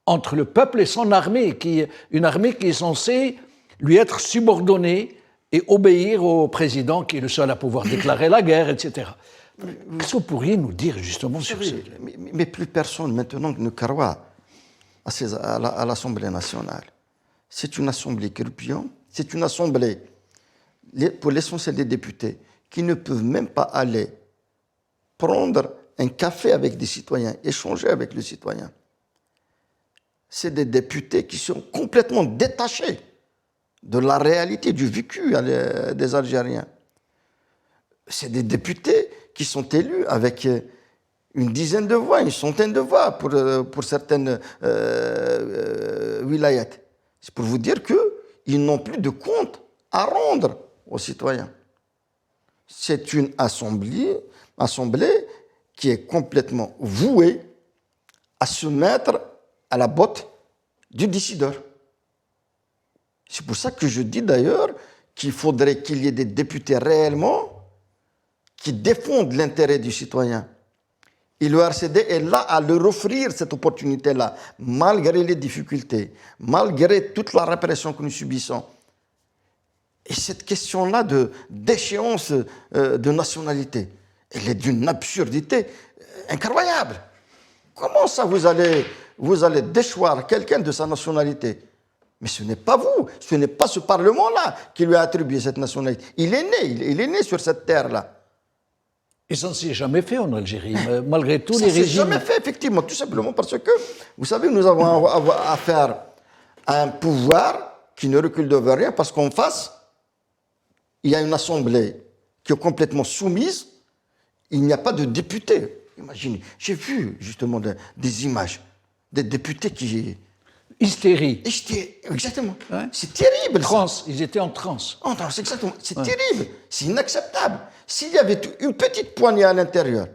B: entre le peuple et son armée, une armée qui est censée lui être subordonnée et obéir au président qui est le seul à pouvoir déclarer la guerre, etc. Qu'est-ce que vous pourriez nous dire justement sur ça?
C: Mais plus personne maintenant ne croit à l'Assemblée nationale. C'est une assemblée croupion, c'est une assemblée, pour l'essentiel des députés, qui ne peuvent même pas aller prendre un café avec des citoyens, échanger avec les citoyens. C'est des députés qui sont complètement détachés de la réalité du vécu des Algériens. C'est des députés qui sont élus avec une dizaine de voix, une centaine de voix pour certaines wilayats. C'est pour vous dire qu'ils n'ont plus de compte à rendre aux citoyens. C'est une assemblée qui est complètement vouée à se mettre à la botte du décideur. C'est pour ça que je dis d'ailleurs qu'il faudrait qu'il y ait des députés réellement qui défendent l'intérêt du citoyen. Et le RCD est là à leur offrir cette opportunité-là, malgré les difficultés, malgré toute la répression que nous subissons. Et cette question-là d'échéance de nationalité, elle est d'une absurdité incroyable. Comment ça vous allez déchoir quelqu'un de sa nationalité? Mais ce n'est pas vous, ce n'est pas ce Parlement-là qui lui a attribué cette nationalité. Il est né sur cette terre-là.
B: Et ça ne s'est jamais fait en Algérie, malgré tous les régimes.
C: Ça ne s'est jamais fait, effectivement, tout simplement parce que, vous savez, nous avons affaire à un pouvoir qui ne recule devant rien, parce qu'en face, il y a une assemblée qui est complètement soumise, il n'y a pas de députés. Imaginez, j'ai vu justement des images des députés qui...
B: Hystérie.
C: Exactement.
B: Ouais.
C: C'est terrible.
B: Transe, ils étaient en transe.
C: Oh, non, c'est exactement. C'est terrible. C'est inacceptable. S'il y avait une petite poignée à l'intérieur,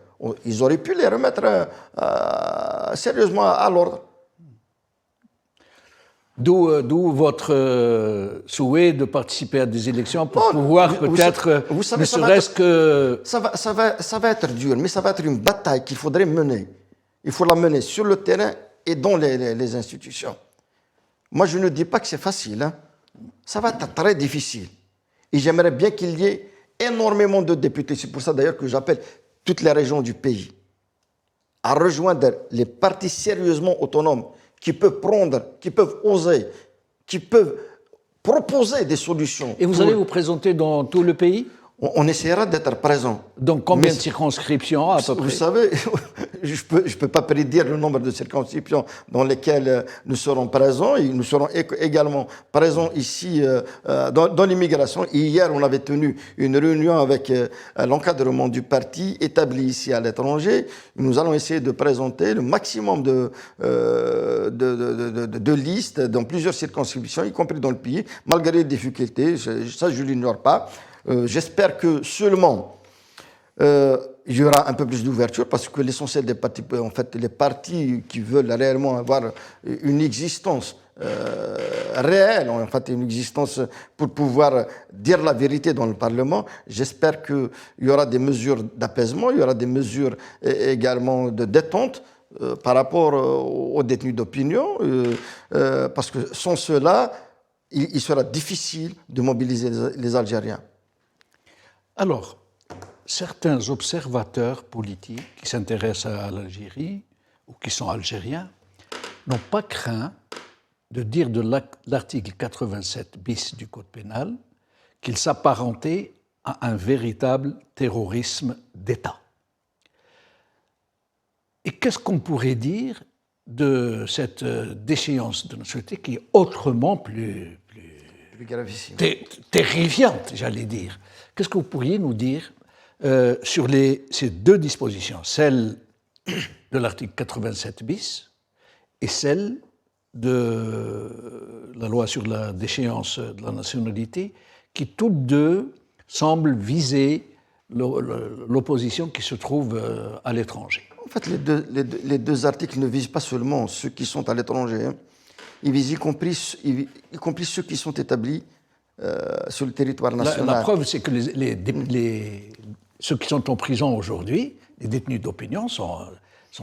C: ils auraient pu les remettre sérieusement à l'ordre.
B: D'où votre souhait de participer à des élections pour pouvoir peut-être, ne serait-ce que...
C: Ça va être dur, mais ça va être une bataille qu'il faudrait mener. Il faut la mener sur le terrain et dans les institutions. Moi, je ne dis pas que c'est facile. Hein. Ça va être très difficile. Et j'aimerais bien qu'il y ait énormément de députés. C'est pour ça d'ailleurs que j'appelle toutes les régions du pays à rejoindre les partis sérieusement autonomes qui peuvent oser, qui peuvent proposer des solutions.
B: Et vous allez vous présenter dans tout le pays?
C: On essaiera d'être présent.
B: Donc combien de circonscriptions à peu près?
C: Vous savez, je peux pas prédire le nombre de circonscriptions dans lesquelles nous serons présents. Et nous serons également présents ici dans l'immigration. Hier, on avait tenu une réunion avec l'encadrement du parti établi ici à l'étranger. Nous allons essayer de présenter le maximum de listes dans plusieurs circonscriptions, y compris dans le pays, malgré les difficultés. Ça, je ne l'ignore pas. J'espère que seulement il y aura un peu plus d'ouverture parce que l'essentiel des partis, en fait, les partis qui veulent réellement avoir une existence réelle, en fait, une existence pour pouvoir dire la vérité dans le Parlement, j'espère qu'il y aura des mesures d'apaisement, il y aura des mesures également de détente par rapport aux détenus d'opinion, parce que sans cela, il sera difficile de mobiliser les Algériens.
B: Alors, certains observateurs politiques qui s'intéressent à l'Algérie ou qui sont algériens n'ont pas craint de dire de l'article 87 bis du Code pénal qu'il s'apparentait à un véritable terrorisme d'État. Et qu'est-ce qu'on pourrait dire de cette déchéance de notre société qui est autrement plus
C: gravissime,
B: terrifiante, j'allais dire. Qu'est-ce que vous pourriez nous dire sur ces deux dispositions, celle de l'article 87 bis et celle de la loi sur la déchéance de la nationalité, qui toutes deux semblent viser l'opposition qui se trouve à l'étranger?
C: En fait, les deux articles ne visent pas seulement ceux qui sont à l'étranger, hein. Ils visent y compris ceux qui sont établis sur le territoire national.
B: La preuve, c'est que ceux qui sont en prison aujourd'hui, les détenus d'opinion, sont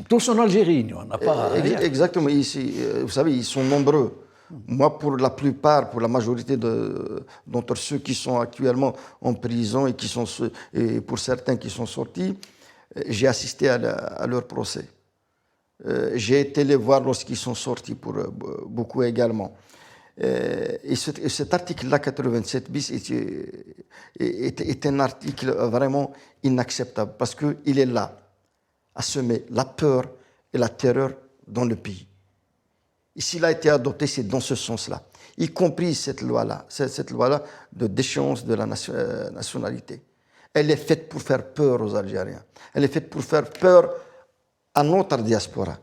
B: tous en Algérie. Il n'y en a pas ailleurs.
C: Exactement. Ici, vous savez, ils sont nombreux. Moi, pour la plupart, pour la majorité d'entre ceux qui sont actuellement en prison et pour certains qui sont sortis, j'ai assisté à leur procès. J'ai été les voir lorsqu'ils sont sortis, pour beaucoup également. Et cet article-là, 87 bis, est un article vraiment inacceptable parce qu'il est là à semer la peur et la terreur dans le pays. Et s'il a été adopté, c'est dans ce sens-là, y compris cette loi-là de déchéance de la nationalité. Elle est faite pour faire peur aux Algériens. Elle est faite pour faire peur à notre diaspora.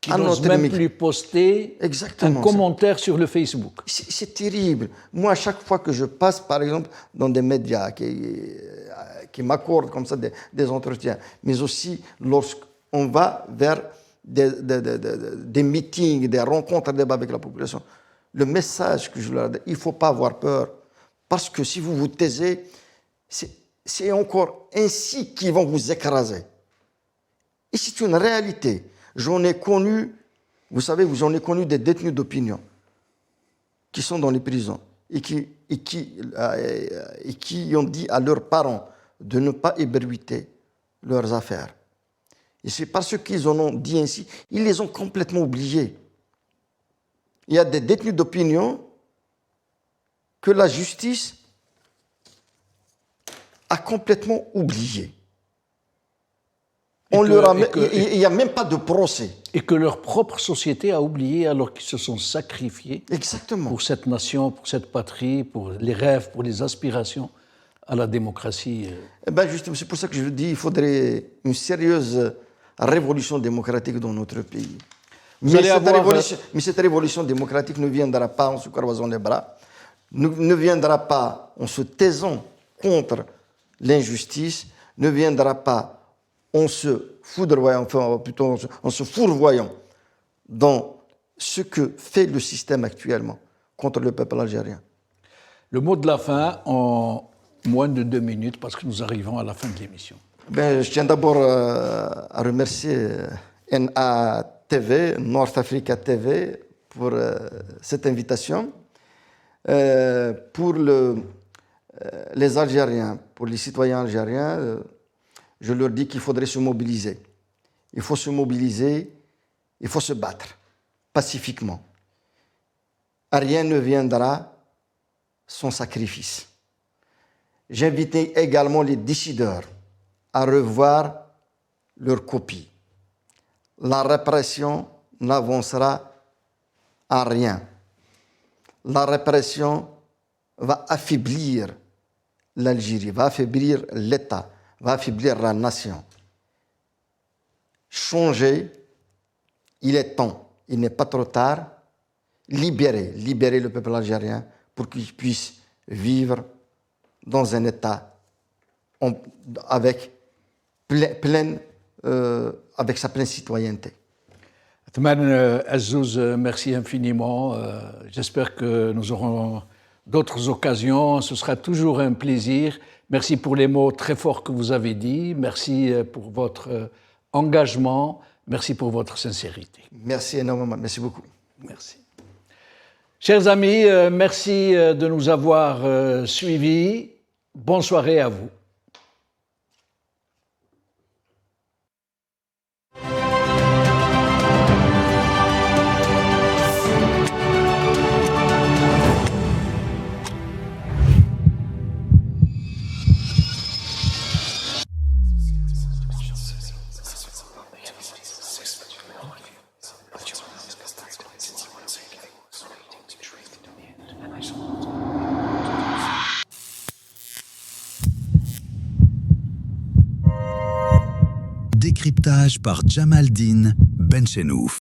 B: Qui n'ose même plus poster un commentaire sur le Facebook.
C: C'est terrible. Moi, à chaque fois que je passe, par exemple, dans des médias qui m'accordent comme ça des entretiens, mais aussi lorsqu'on va vers des meetings, des rencontres, des débats avec la population, le message que je leur donne, il ne faut pas avoir peur. Parce que si vous vous taisez, c'est encore ainsi qu'ils vont vous écraser. Et c'est une réalité. J'en ai connu, vous savez, j'en ai connu des détenus d'opinion qui sont dans les prisons et qui ont dit à leurs parents de ne pas ébruiter leurs affaires. Et c'est parce qu'ils en ont dit ainsi, ils les ont complètement oubliés. Il y a des détenus d'opinion que la justice a complètement oubliés. Il n'y a même pas de procès.
B: Et que leur propre société a oublié alors qu'ils se sont sacrifiés.
C: Exactement.
B: Pour cette nation, pour cette patrie, pour les rêves, pour les aspirations à la démocratie.
C: Eh ben justement, c'est pour ça que je dis qu'il faudrait une sérieuse révolution démocratique dans notre pays. Mais cette révolution démocratique ne viendra pas en se croisant les bras, ne viendra pas en se taisant contre l'injustice, ne viendra pas en se foudroyant, enfin plutôt en se fourvoyant dans ce que fait le système actuellement contre le peuple algérien.
B: Le mot de la fin en moins de 2 minutes parce que nous arrivons à la fin de l'émission.
C: Ben, je tiens d'abord à remercier NATV, North Africa TV, pour cette invitation. Pour les Algériens, pour les citoyens algériens, je leur dis qu'il faudrait se mobiliser. Il faut se mobiliser, il faut se battre pacifiquement. Rien ne viendra sans sacrifice. J'invite également les décideurs à revoir leur copie. La répression n'avancera à rien. La répression va affaiblir l'Algérie, va affaiblir l'État, va affaiblir la nation. Changer, il est temps, il n'est pas trop tard. Libérer le peuple algérien pour qu'il puisse vivre dans un État avec sa pleine citoyenneté.
B: Athmane Azzouz, merci infiniment. J'espère que nous aurons d'autres occasions. Ce sera toujours un plaisir. Merci pour les mots très forts que vous avez dit. Merci pour votre engagement. Merci pour votre sincérité.
C: Merci énormément. Merci beaucoup.
B: Merci. Chers amis, merci de nous avoir suivis. Bonne soirée à vous.
A: Décryptage par Jamaldine Benchenouf.